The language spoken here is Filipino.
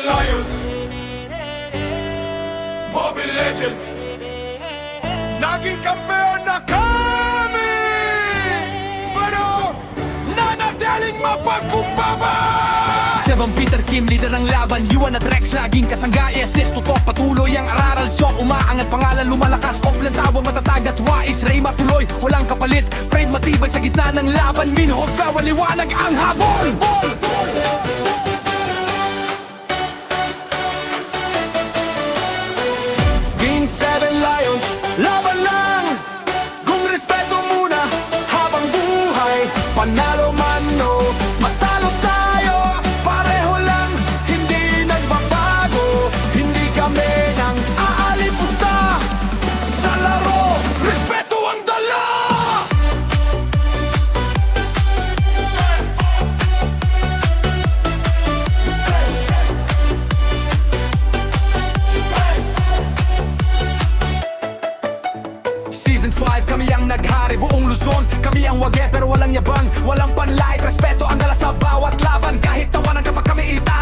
Lions, Mobile Legends. Naging kampeon na kami, pero nanatiling mapagkumbaba. Seven Peter Kim, leader ng laban. Yuan at Rex, laging kasangga. SS, tutok, patuloy ang aral. Chok, umaangat pangalan, lumalakas. Oplan, tawa, matatag at wais. Ray, matuloy, walang kapalit. Fred, matibay sa gitna ng laban. Minhos, maliwanag ang habol. Game 7 Lions, laban lang. Kung respeto muna habang buhay. Panalo man o matalo tayo, pareho lang, hindi nagbabago. Hindi kami nang aalipusta sa laro, respeto ang dala. Season 5, kami ang naghari, buong Luzon. Kami ang wage pero walang yabang, walang panlait. Respeto ang dala sa bawat laban, kahit tawanan kapag kami ita.